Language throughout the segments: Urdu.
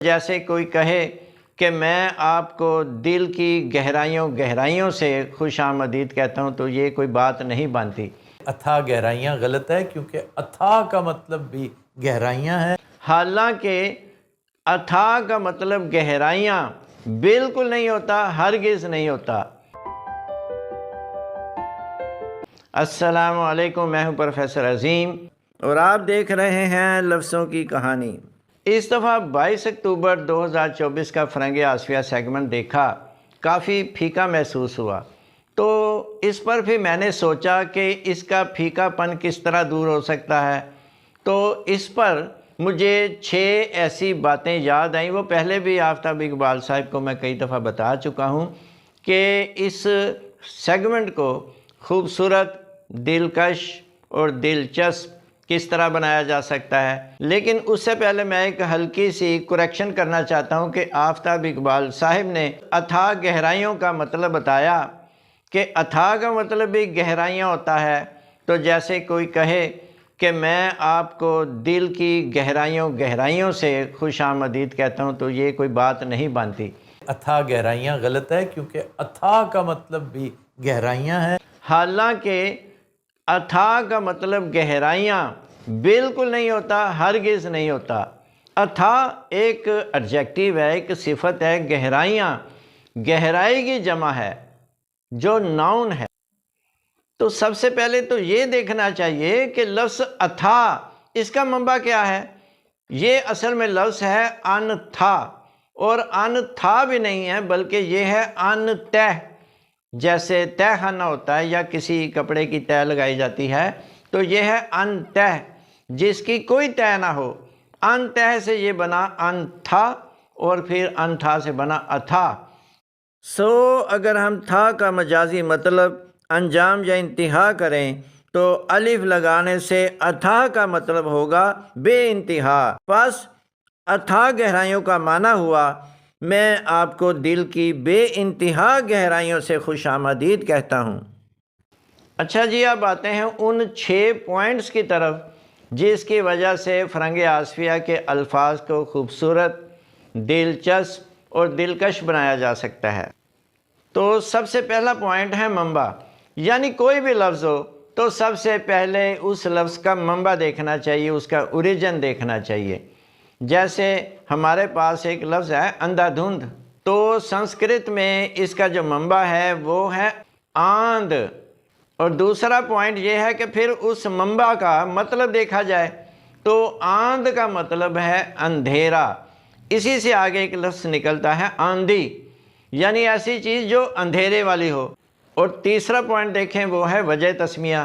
جیسے کوئی کہے کہ میں آپ کو دل کی گہرائیوں سے خوش آمدید کہتا ہوں تو یہ کوئی بات نہیں بنتی۔ اتھا گہرائیاں غلط ہے، کیونکہ اتھا کا مطلب بھی گہرائیاں ہیں۔ حالانکہ اتھا کا مطلب گہرائیاں بالکل نہیں ہوتا، ہرگز نہیں ہوتا۔ السلام علیکم، میں ہوں پروفیسر عظیم اور آپ دیکھ رہے ہیں لفظوں کی کہانی۔ اس دفعہ 22 اکتوبر 2024 کا فرنگ آسیہ سیگمنٹ دیکھا، کافی پھیکا محسوس ہوا، تو اس پر پھر میں نے سوچا کہ اس کا پھیکا پن کس طرح دور ہو سکتا ہے۔ تو اس پر مجھے 6 ایسی باتیں یاد آئیں، وہ پہلے بھی آفتاب اقبال صاحب کو میں کئی دفعہ بتا چکا ہوں کہ اس سیگمنٹ کو خوبصورت، دلکش اور دلچسپ کس طرح بنایا جا سکتا ہے۔ لیکن اس سے پہلے میں ایک ہلکی سی کریکشن کرنا چاہتا ہوں کہ آفتاب اقبال صاحب نے اتھا گہرائیوں کا مطلب بتایا کہ اتھا کا مطلب بھی گہرائیاں ہوتا ہے۔ تو جیسے کوئی کہے کہ میں آپ کو دل کی گہرائیوں سے خوش آمدید کہتا ہوں تو یہ کوئی بات نہیں بنتی۔ اتھا گہرائیاں غلط ہے، کیونکہ اتھا کا مطلب بھی گہرائیاں ہیں۔ حالانکہ اتھا کا مطلب گہرائیاں بالکل نہیں ہوتا، ہرگز نہیں ہوتا۔ اتھا ایک ایڈجیکٹیو ہے، ایک صفت ہے۔ گہرائیاں گہرائی کی جمع ہے جو ناؤن ہے۔ تو سب سے پہلے تو یہ دیکھنا چاہیے کہ لفظ اتھا، اس کا منبع کیا ہے۔ یہ اصل میں لفظ ہے ان تھا، اور ان تھا بھی نہیں ہے بلکہ یہ ہے ان تہ۔ جیسے تہ خانہ ہوتا ہے یا کسی کپڑے کی تہ لگائی جاتی ہے، تو یہ ہے ان تہ جس کی کوئی تہ نہ ہو۔ ان تہ سے یہ بنا ان تھا، اور پھر ان تھا سے بنا اتھا۔ اگر ہم تھا کا مجازی مطلب انجام یا انتہا کریں تو الف لگانے سے اتھا کا مطلب ہوگا بے انتہا۔ پس اتھا گہرائیوں کا معنی ہوا میں آپ کو دل کی بے انتہا گہرائیوں سے خوش آمدید کہتا ہوں۔ اچھا جی، اب آتے ہیں ان 6 پوائنٹس کی طرف جس کی وجہ سے فرنگ آسیہ کے الفاظ کو خوبصورت، دلچسپ اور دلکش بنایا جا سکتا ہے۔ تو سب سے پہلا پوائنٹ ہے منبع، یعنی کوئی بھی لفظ ہو تو سب سے پہلے اس لفظ کا منبع دیکھنا چاہیے، اس کا اوریجن دیکھنا چاہیے۔ جیسے ہمارے پاس ایک لفظ ہے اندھا دھند، تو سنسکرت میں اس کا جو منبع ہے وہ ہے آندھ۔ اور دوسرا پوائنٹ یہ ہے کہ پھر اس منبع کا مطلب دیکھا جائے تو آندھ کا مطلب ہے اندھیرا۔ اسی سے آگے ایک لفظ نکلتا ہے آندھی، یعنی ایسی چیز جو اندھیرے والی ہو۔ اور تیسرا پوائنٹ دیکھیں وہ ہے وجہ تسمیہ،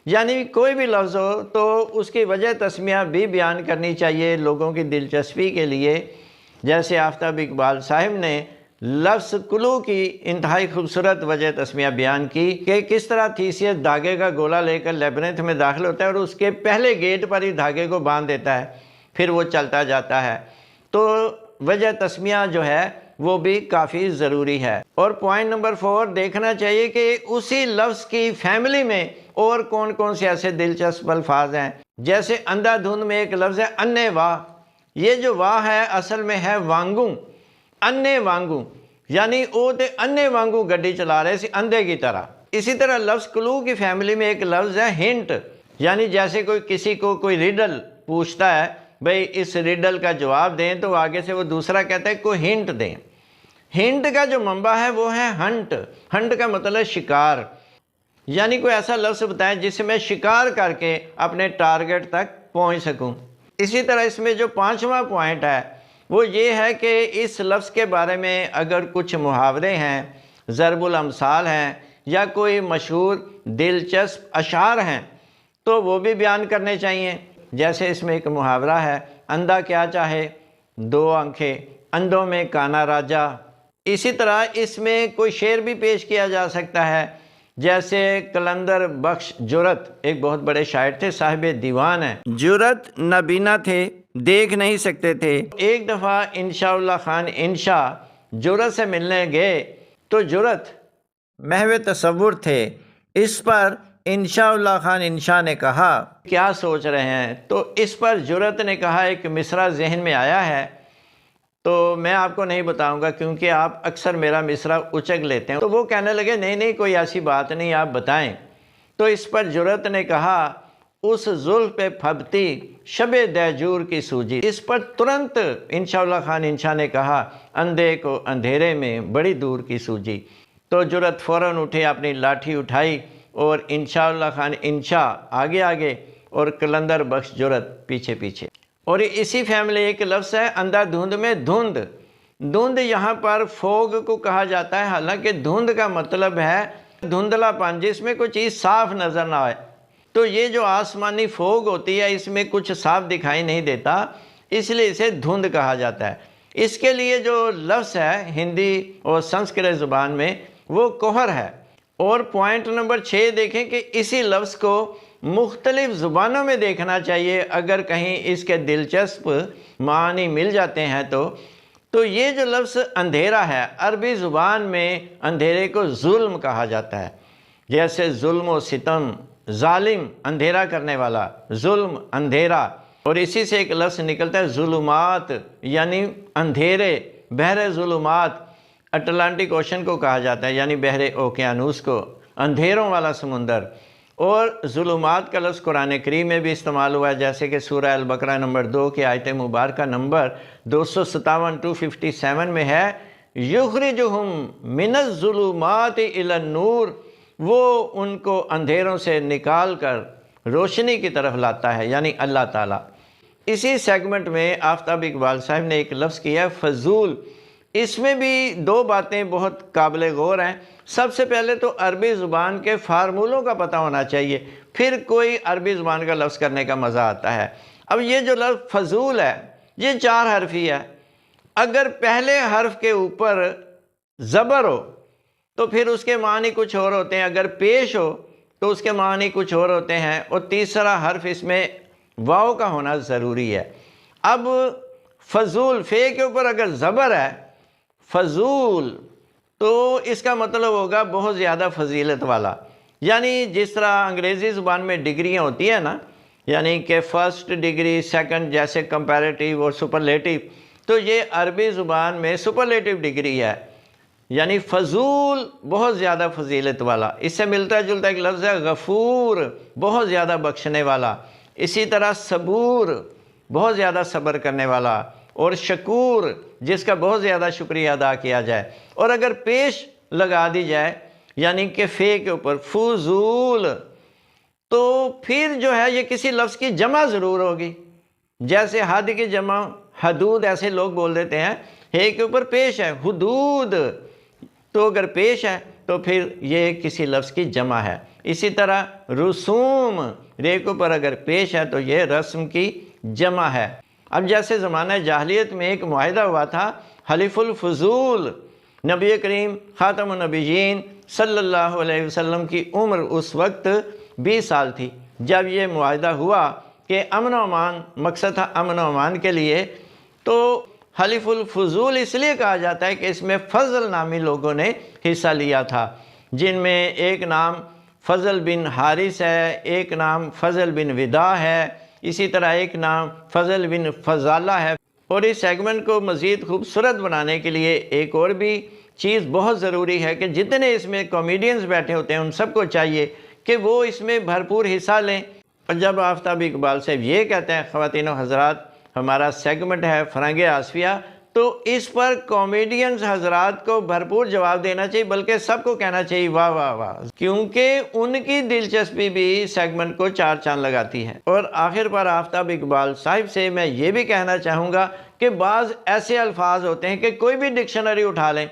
یعنی کوئی بھی لفظ ہو تو اس کی وجہ تسمیہ بھی بیان کرنی چاہیے لوگوں کی دلچسپی کے لیے۔ جیسے آفتاب اقبال صاحب نے لفظ کلو کی انتہائی خوبصورت وجہ تسمیہ بیان کی کہ کس طرح تھیسیس دھاگے کا گولا لے کر لیبرنتھ میں داخل ہوتا ہے اور اس کے پہلے گیٹ پر ہی دھاگے کو باندھ دیتا ہے، پھر وہ چلتا جاتا ہے۔ تو وجہ تسمیہ جو ہے وہ بھی کافی ضروری ہے۔ اور پوائنٹ نمبر 4 دیکھنا چاہیے کہ اسی لفظ کی فیملی میں اور کون کون سے ایسے دلچسپ الفاظ ہیں۔ جیسے اندھا دھند میں ایک لفظ ہے انے واہ، یہ جو واہ ہے اصل میں ہے وانگوں، انے وانگوں، یعنی او تے انے وانگوں گڈی چلا رہے سی اندھے کی طرح۔ اسی طرح لفظ کلو کی فیملی میں ایک لفظ ہے ہنٹ، یعنی جیسے کوئی کسی کو کوئی ریڈل پوچھتا ہے، بھئی اس ریڈل کا جواب دیں، تو آگے سے وہ دوسرا کہتا ہے کوئی ہنٹ دیں۔ ہنٹ کا جو منبع ہے وہ ہے ہنٹ۔ ہنٹ کا مطلب شکار، یعنی کوئی ایسا لفظ بتائیں جس سے میں شکار کر کے اپنے ٹارگٹ تک پہنچ سکوں۔ اسی طرح اس میں جو 5واں پوائنٹ ہے وہ یہ ہے کہ اس لفظ کے بارے میں اگر کچھ محاورے ہیں، ضرب الامثال ہیں یا کوئی مشہور دلچسپ اشعار ہیں تو وہ بھی بیان کرنے چاہیے۔ جیسے اس میں ایک محاورہ ہے اندھا کیا چاہے 2 آنکھیں، اندھوں میں کانا راجا۔ اسی طرح اس میں کوئی شعر بھی پیش کیا جا سکتا ہے، جیسے قلندر بخش جرت ایک بہت بڑے شاعر تھے، صاحب دیوان ہیں۔ جرت نابینا تھے، دیکھ نہیں سکتے تھے۔ ایک دفعہ انشاء اللہ خان انشاء جرت سے ملنے گئے تو جرت محو تصور تھے۔ اس پر انشاء اللہ خان انشاء نے کہا کیا سوچ رہے ہیں؟ تو اس پر جرت نے کہا ایک مصرع ذہن میں آیا ہے تو میں آپ کو نہیں بتاؤں گا کیونکہ آپ اکثر میرا مصرع اچک لیتے ہیں۔ تو وہ کہنے لگے نہیں نہیں کوئی ایسی بات نہیں، آپ بتائیں۔ تو اس پر جرت نے کہا اس زلف پہ پھبتی شب دیجور کی سوجی۔ اس پر ترنت انشاءاللہ خان انشا نے کہا اندھے کو اندھیرے میں بڑی دور کی سوجی۔ تو جرت فوراً اٹھے، اپنی لاٹھی اٹھائی اور انشاءاللہ خان انشا آگے آگے اور قلندر بخش جرت پیچھے پیچھے۔ اور اسی فیملی ایک لفظ ہے اندھا دھند میں دھند۔ دھند یہاں پر فوگ کو کہا جاتا ہے، حالانکہ دھند کا مطلب ہے دھندلا پن، جس میں کوئی چیز صاف نظر نہ آئے۔ تو یہ جو آسمانی فوگ ہوتی ہے اس میں کچھ صاف دکھائی نہیں دیتا، اس لیے اسے دھند کہا جاتا ہے۔ اس کے لیے جو لفظ ہے ہندی اور سنسکرت زبان میں وہ کوہر ہے۔ اور پوائنٹ نمبر 6 دیکھیں کہ اسی لفظ کو مختلف زبانوں میں دیکھنا چاہیے، اگر کہیں اس کے دلچسپ معنی مل جاتے ہیں تو یہ جو لفظ اندھیرا ہے عربی زبان میں اندھیرے کو ظلم کہا جاتا ہے، جیسے ظلم و ستم، ظالم اندھیرا کرنے والا، ظلم اندھیرا۔ اور اسی سے ایک لفظ نکلتا ہے ظلمات، یعنی اندھیرے، بحر ظلمات اٹلانٹک اوشن کو کہا جاتا ہے، یعنی بحر اوقیانوس کو، اندھیروں والا سمندر۔ اور ظلمات کا لفظ قرآن کریم میں بھی استعمال ہوا ہے، جیسے کہ سورہ البقرہ نمبر 2 کی آیت مبارکہ نمبر 257 میں ہے یخرجہم من الظلمات الی النور، وہ ان کو اندھیروں سے نکال کر روشنی کی طرف لاتا ہے، یعنی اللہ تعالیٰ۔ اسی سیگمنٹ میں آفتاب اقبال صاحب نے ایک لفظ کیا ہے فضول۔ اس میں بھی 2 باتیں بہت قابل غور ہیں۔ سب سے پہلے تو عربی زبان کے فارمولوں کا پتہ ہونا چاہیے، پھر کوئی عربی زبان کا لفظ کرنے کا مزہ آتا ہے۔ اب یہ جو لفظ فضول ہے یہ 4 حرفی ہے۔ اگر پہلے حرف کے اوپر زبر ہو تو پھر اس کے معنی کچھ اور ہوتے ہیں، اگر پیش ہو تو اس کے معنی کچھ اور ہوتے ہیں، اور تیسرا حرف اس میں واو کا ہونا ضروری ہے۔ اب فضول، فے کے اوپر اگر زبر ہے فضول تو اس کا مطلب ہوگا بہت زیادہ فضیلت والا، یعنی جس طرح انگریزی زبان میں ڈگریاں ہوتی ہیں نا، یعنی کہ فرسٹ ڈگری، سیکنڈ، جیسے کمپیریٹیو اور سپرلیٹیو، تو یہ عربی زبان میں سپرلیٹیو ڈگری ہے، یعنی فضول بہت زیادہ فضیلت والا۔ اس سے ملتا جلتا ایک لفظ ہے غفور، بہت زیادہ بخشنے والا۔ اسی طرح صبور، بہت زیادہ صبر کرنے والا، اور شکور، جس کا بہت زیادہ شکریہ ادا کیا جائے۔ اور اگر پیش لگا دی جائے یعنی کہ فے کے اوپر فضول، تو پھر جو ہے یہ کسی لفظ کی جمع ضرور ہوگی، جیسے حد کی جمع حدود، ایسے لوگ بول دیتے ہیں ہے کے اوپر پیش ہے حدود، تو اگر پیش ہے تو پھر یہ کسی لفظ کی جمع ہے۔ اسی طرح رسوم، رے کے اوپر اگر پیش ہے تو یہ رسم کی جمع ہے۔ اب جیسے زمانہ جاہلیت میں ایک معاہدہ ہوا تھا حلیف الفضول، نبی کریم خاتم النبیین صلی اللہ علیہ وسلم کی عمر اس وقت 20 سال تھی جب یہ معاہدہ ہوا کہ امن و امان، مقصد تھا امن و امان کے لیے۔ تو حلیف الفضول اس لیے کہا جاتا ہے کہ اس میں فضل نامی لوگوں نے حصہ لیا تھا، جن میں ایک نام فضل بن حارث ہے، ایک نام فضل بن ودا ہے، اسی طرح ایک نام فضل بن فضالہ ہے۔ اور اس سیگمنٹ کو مزید خوبصورت بنانے کے لیے ایک اور بھی چیز بہت ضروری ہے کہ جتنے اس میں کامیڈینز بیٹھے ہوتے ہیں ان سب کو چاہیے کہ وہ اس میں بھرپور حصہ لیں۔ اور جب آفتاب اقبال صاحب یہ کہتے ہیں خواتین و حضرات ہمارا سیگمنٹ ہے فرنگ آصفیہ، تو اس پر کامیڈینز حضرات کو بھرپور جواب دینا چاہیے، بلکہ سب کو کہنا چاہیے واہ واہ واہ، کیونکہ ان کی دلچسپی بھی سیگمنٹ کو 4 چاند لگاتی ہے۔ اور آخر پر آفتاب اقبال صاحب سے میں یہ بھی کہنا چاہوں گا کہ بعض ایسے الفاظ ہوتے ہیں کہ کوئی بھی ڈکشنری اٹھا لیں،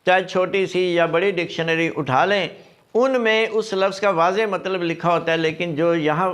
چاہے چھوٹی سی یا بڑی ڈکشنری اٹھا لیں، ان میں اس لفظ کا واضح مطلب لکھا ہوتا ہے، لیکن جو یہاں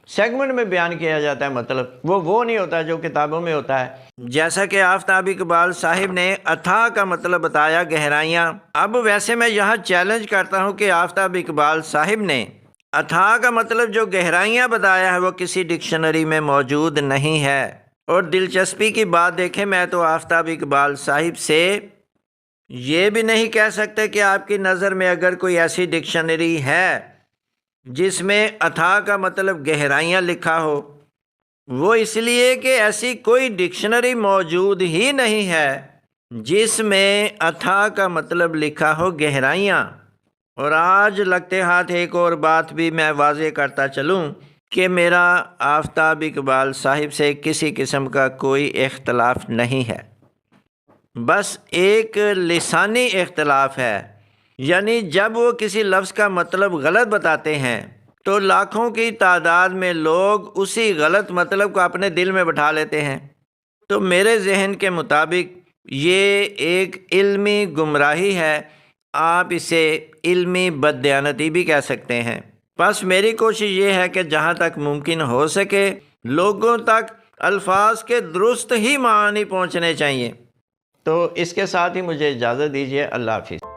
سیگمنٹ میں بیان کیا جاتا ہے مطلب وہ نہیں ہوتا جو کتابوں میں ہوتا ہے۔ جیسا کہ آفتاب اقبال صاحب نے اتھا کا مطلب بتایا گہرائیاں، اب ویسے میں یہاں چیلنج کرتا ہوں کہ آفتاب اقبال صاحب نے اتھا کا مطلب جو گہرائیاں بتایا ہے وہ کسی ڈکشنری میں موجود نہیں ہے۔ اور دلچسپی کی بات دیکھیں، میں تو آفتاب اقبال صاحب سے یہ بھی نہیں کہہ سکتے کہ آپ کی نظر میں اگر کوئی ایسی ڈکشنری ہے جس میں اتھا کا مطلب گہرائیاں لکھا ہو، وہ اس لیے کہ ایسی کوئی ڈکشنری موجود ہی نہیں ہے جس میں اتھا کا مطلب لکھا ہو گہرائیاں۔ اور آج لگتے ہاتھ ایک اور بات بھی میں واضح کرتا چلوں کہ میرا آفتاب اقبال صاحب سے کسی قسم کا کوئی اختلاف نہیں ہے، بس ایک لسانی اختلاف ہے۔ یعنی جب وہ کسی لفظ کا مطلب غلط بتاتے ہیں تو لاکھوں کی تعداد میں لوگ اسی غلط مطلب کو اپنے دل میں بٹھا لیتے ہیں۔ تو میرے ذہن کے مطابق یہ ایک علمی گمراہی ہے، آپ اسے علمی بددیانتی بھی کہہ سکتے ہیں۔ بس میری کوشش یہ ہے کہ جہاں تک ممکن ہو سکے لوگوں تک الفاظ کے درست ہی معنی پہنچنے چاہیے۔ تو اس کے ساتھ ہی مجھے اجازت دیجیے، اللہ حافظ۔